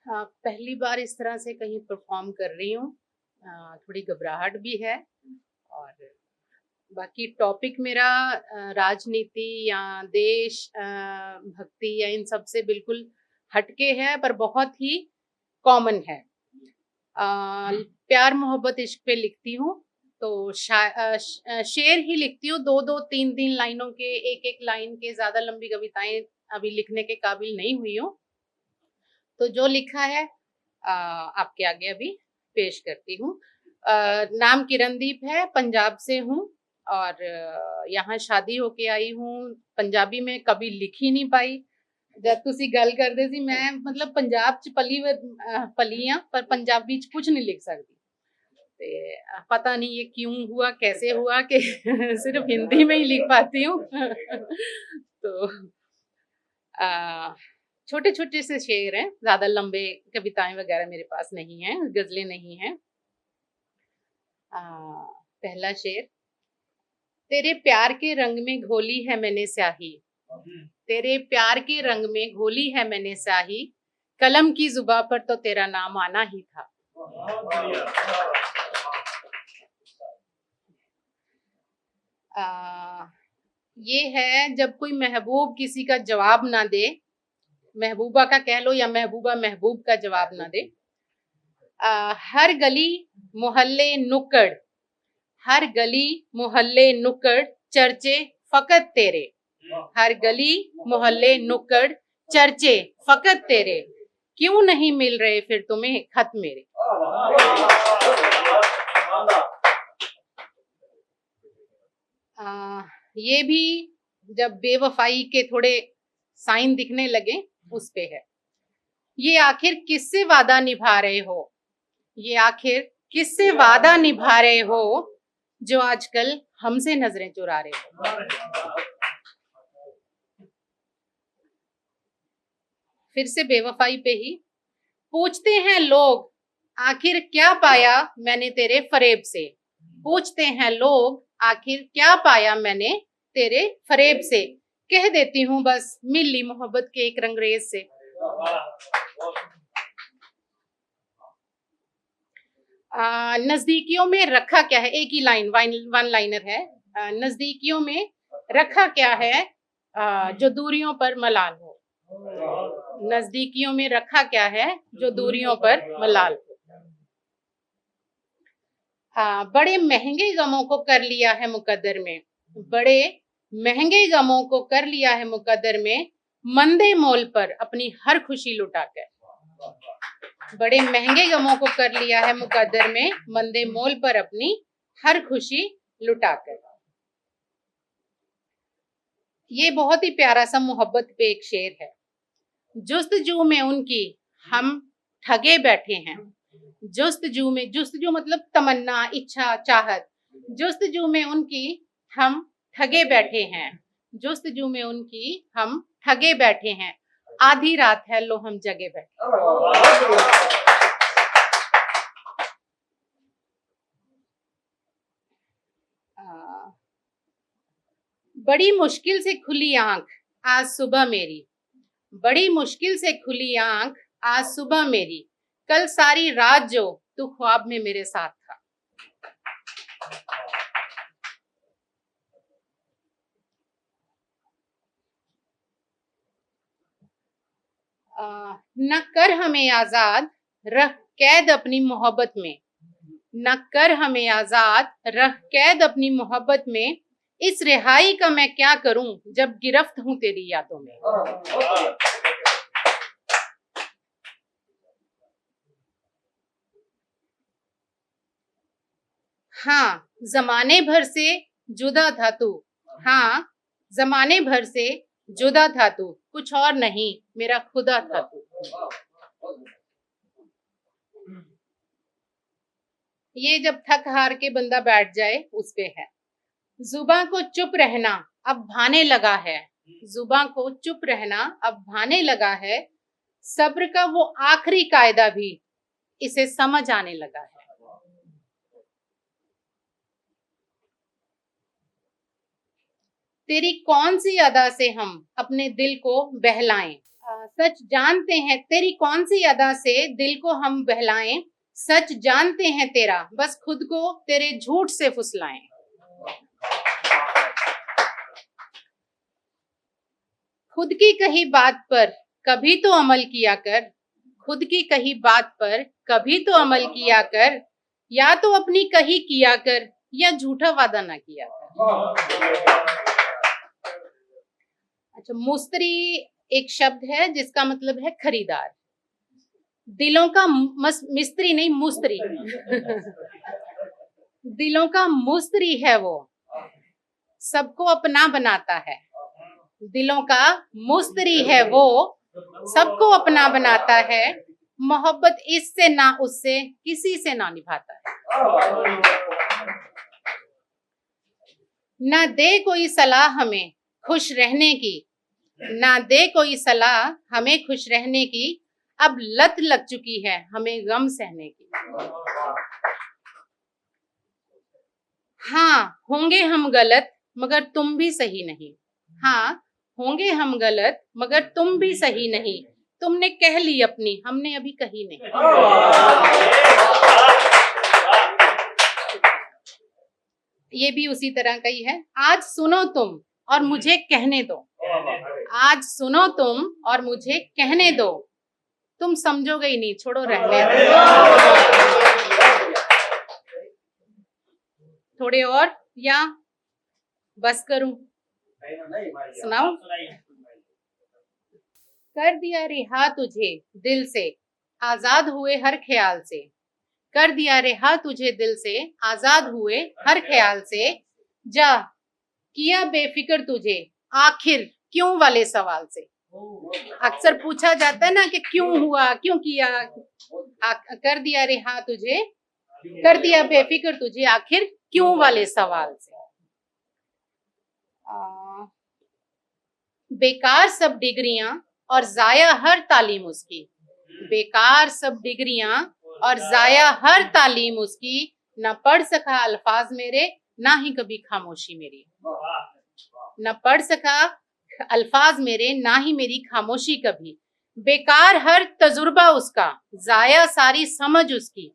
हाँ, पहली बार इस तरह से कहीं परफॉर्म कर रही हूँ। थोड़ी घबराहट भी है। और बाकी टॉपिक मेरा राजनीति या देश भक्ति या इन सब से बिल्कुल हटके है, पर बहुत ही कॉमन है। प्यार मोहब्बत इश्क पे लिखती हूँ। तो शेर ही लिखती हूँ, दो दो तीन तीन लाइनों के, एक एक लाइन के। ज्यादा लंबी कविताएं अभी लिखने के काबिल नहीं हुई हूँ। तो जो लिखा है आपके आगे अभी पेश करती हूँ। नाम किरणदीप है, पंजाब से हूँ और यहाँ शादी होके आई हूँ। पंजाबी में कभी लिख ही नहीं पाई। जब तुसी गल करदे सी, मैं मतलब पंजाब च पली हाँ, पर पंजाबी च कुछ नहीं लिख सकती। पता नहीं ये क्यों हुआ, कैसे हुआ कि सिर्फ हिंदी में ही लिख पाती हूँ। तो छोटे छोटे से शेर हैं, ज्यादा लंबे कविताएं वगैरह मेरे पास नहीं हैं, गजलें नहीं हैं। पहला शेर। तेरे प्यार के रंग में घोली है मैंने स्याही, तेरे प्यार के रंग में घोली है मैंने स्याही, कलम की जुबा पर तो तेरा नाम आना ही था। ये है जब कोई महबूब किसी का जवाब ना दे, महबूबा का कह लो या महबूबा महबूब का जवाब ना दे। हर गली मोहल्ले नुक्कड़, हर गली मोहल्ले नुक्कड़ चर्चे फकत तेरे, हर गली मोहल्ले नुक्कड़ चर्चे फकत तेरे, क्यों नहीं मिल रहे फिर तुम्हें खत मेरे। ये भी जब बेवफाई के थोड़े साइन दिखने लगे उस पे है। ये आखिर किससे वादा निभा रहे हो, ये आखिर किससे वादा निभा रहे हो, जो आजकल हमसे नजरें चुरा रहे हो। फिर से बेवफाई पे ही। पूछते हैं लोग आखिर क्या पाया मैंने तेरे फरेब से, पूछते हैं लोग आखिर क्या पाया मैंने तेरे फरेब से, कह देती हूँ बस मिल ली मोहब्बत के एक रंगरेज से। नजदीकियों में रखा क्या है, एक ही लाइन, वन लाइनर है। नजदीकियों में रखा क्या है जो दूरियों पर मलाल हो, नजदीकियों में रखा क्या है जो दूरियों पर मलाल हो। बड़े महंगे गमों को कर लिया है मुकद्दर में, बड़े महंगे गमों को कर लिया है मुकद्दर में, मंदे मोल पर अपनी हर खुशी लुटाकर, बड़े महंगे गमों को कर लिया है मुकद्दर में, मंदे मोल पर अपनी हर खुशी लुटाकर। ये बहुत ही प्यारा सा मोहब्बत पे एक शेर है। जुस्तजू में उनकी हम ठगे बैठे हैं, जुस्तजू में, जुस्तजू मतलब तमन्ना, इच्छा, चाहत, जुस्तजू में उनकी हम ठगे बैठे हैं, जुस्तजू में उनकी हम ठगे बैठे हैं, आधी रात है लो हम जगे बैठे। बड़ी मुश्किल से खुली आंख आज सुबह मेरी, बड़ी मुश्किल से खुली आंख आज सुबह मेरी, कल सारी रात जो तू ख्वाब में मेरे साथ था। न कर हमें आजाद रख कैद अपनी मोहब्बत में, न कर हमें आजाद रख कैद अपनी मोहब्बत में, इस रिहाई का मैं क्या करूं जब गिरफ्त हूं तेरी यादों में। हाँ जमाने भर से जुदा था तू, हाँ जमाने भर से जुदा था तू, कुछ और नहीं मेरा खुदा था तू। ये जब थक हार के बंदा बैठ जाए उस पे है। जुबां को चुप रहना अब भाने लगा है, जुबां को चुप रहना अब भाने लगा है, सब्र का वो आखिरी कायदा भी इसे समझ आने लगा है। तेरी कौन सी अदा से हम अपने दिल को बहलाएं, सच जानते हैं तेरी कौन सी अदा से दिल को हम बहलाएं, सच जानते हैं तेरा बस खुद को तेरे झूठ से फुसलाएं। खुद की कही बात पर कभी तो अमल किया कर, खुद की कही बात पर कभी तो अमल किया कर, या तो अपनी कही किया कर या झूठा वादा ना किया कर। अच्छा, मुस्तरी एक शब्द है जिसका मतलब है खरीदार। दिलों का मिस्त्री नहीं, मुस्तरी। दिलों का मुस्तरी है वो, सबको अपना बनाता है। दिलों का मुस्तरी है वो, सबको अपना बनाता है। मोहब्बत इससे ना उससे किसी से ना निभाता है। ना दे कोई सलाह हमें खुश रहने की, ना दे कोई सलाह हमें खुश रहने की, अब लत लग चुकी है हमें गम सहने की। हाँ होंगे हम गलत मगर तुम भी सही नहीं, हाँ होंगे हम गलत मगर तुम भी सही नहीं, तुमने कह ली अपनी हमने अभी कही नहीं। ये भी उसी तरह का ही है। आज सुनो तुम और मुझे कहने दो, आज सुनो तुम और मुझे कहने दो, तुम समझोगे ही नहीं, छोड़ो रहने दो। थोड़े और या बस करूं? सुनाऊं? कर दिया रिहा तुझे दिल से आजाद हुए हर ख्याल से, कर दिया रिहा तुझे दिल से आजाद हुए हर ख्याल से, जा किया बेफिक्र तुझे आखिर क्यों वाले सवाल से। अक्सर पूछा जाता है ना कि क्यों हुआ, क्यों किया। कर दिया रिहा तुझे, कर दिया बेफिक्र तुझे आखिर क्यों वाले सवाल से। बेकार सब डिग्रियां और जाया हर तालीम उसकी, बेकार सब डिग्रियां और जाया हर तालीम उसकी, न पढ़ सका अल्फाज मेरे ना ही कभी खामोशी मेरी, न पढ़ सका अल्फाज मेरे ना ही मेरी खामोशी कभी। बेकार हर तजुर्बा उसका जाया सारी समझ उसकी,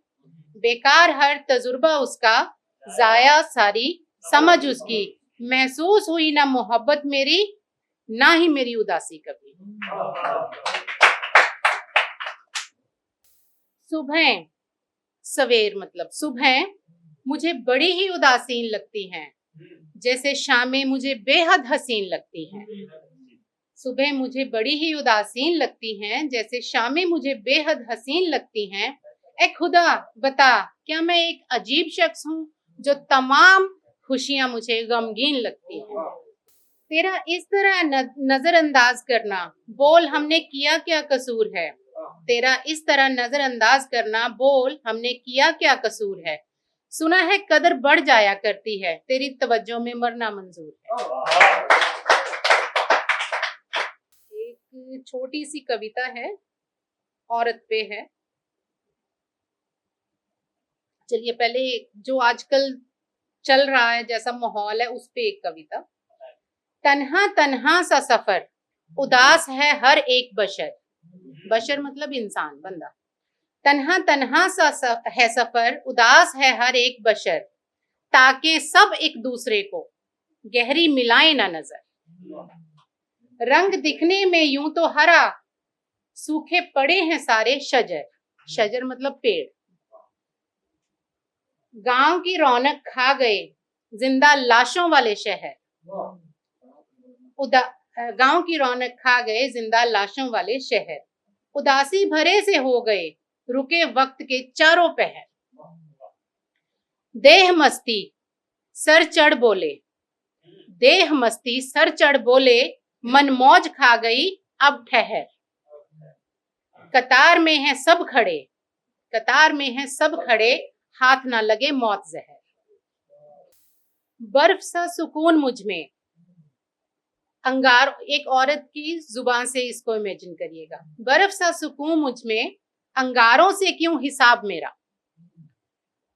बेकार हर तजुर्बा उसका जाया सारी समझ उसकी, महसूस हुई ना मोहब्बत मेरी ना ही मेरी उदासी कभी। सुबह सवेर मतलब सुबह मुझे बड़ी ही उदासीन लगती हैं, जैसे शामें मुझे बेहद हसीन लगती हैं। सुबह मुझे बड़ी ही उदासीन लगती हैं, जैसे शामें मुझे बेहद हसीन लगती हैं। ए खुदा बता क्या मैं एक अजीब शख्स हूँ जो तमाम खुशियां मुझे गमगीन लगती हैं। तेरा इस तरह नजरअंदाज करना, बोल हमने किया क्या कसूर है। तेरा इस तरह नजरअंदाज करना, बोल हमने किया क्या कसूर है। सुना है कदर बढ़ जाया करती है, तेरी तवज्जो में मरना मंजूर है। एक छोटी सी कविता है, औरत पे है। चलिए पहले जो आजकल चल रहा है जैसा माहौल है उस पे एक कविता। तन्हा तन्हा सा सफर उदास है हर एक बशर, बशर मतलब इंसान बंदा। तन्हा तन्हा सा है सफर उदास है हर एक बशर, ताकि सब एक दूसरे को गहरी मिलाए ना नजर। रंग दिखने में यूं तो हरा सूखे पड़े हैं सारे शजर, शजर मतलब पेड़। गांव की रौनक खा गए जिंदा लाशों वाले शहर, गांव की रौनक खा गए जिंदा लाशों वाले शहर। उदासी भरे से हो गए रुके वक्त के चारों पहर। देह मस्ती सर चढ़ बोले, देह मस्ती सर चढ़ बोले, मन मौज खा गई अब ठहर। कतार में है सब खड़े, कतार में है सब खड़े, हाथ ना लगे मौत जहर। बर्फ सा सुकून मुझ में अंगार, एक औरत की जुबान से इसको इमेजिन करिएगा। बर्फ सा सुकून मुझ में अंगारों से क्यों हिसाब मेरा,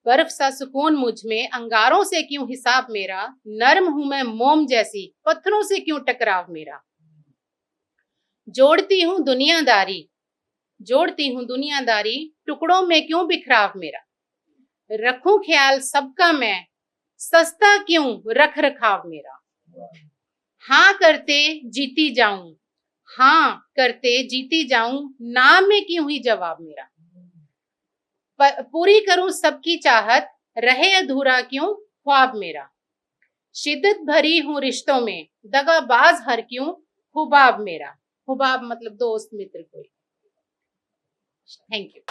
बर्फ सा सुकून मुझ में अंगारों से क्यों हिसाब मेरा। नर्म हूं मैं मोम जैसी पत्थरों से क्यों टकराव मेरा। जोड़ती हूँ दुनियादारी, जोड़ती हूँ दुनियादारी, टुकड़ों में क्यों बिखराव मेरा। रखूं ख्याल सबका मैं, सस्ता क्यों रख रखाव मेरा। हाँ करते जीती जाऊं, हाँ करते जीती जाऊं, ना में क्यों ही जवाब मेरा। पूरी करूं सबकी चाहत, रहे अधूरा क्यों ख्वाब मेरा। शिद्दत भरी हूं रिश्तों में, दगाबाज हर क्यों हुबाब मेरा। हुबाब मतलब दोस्त मित्र कोई। Thank you.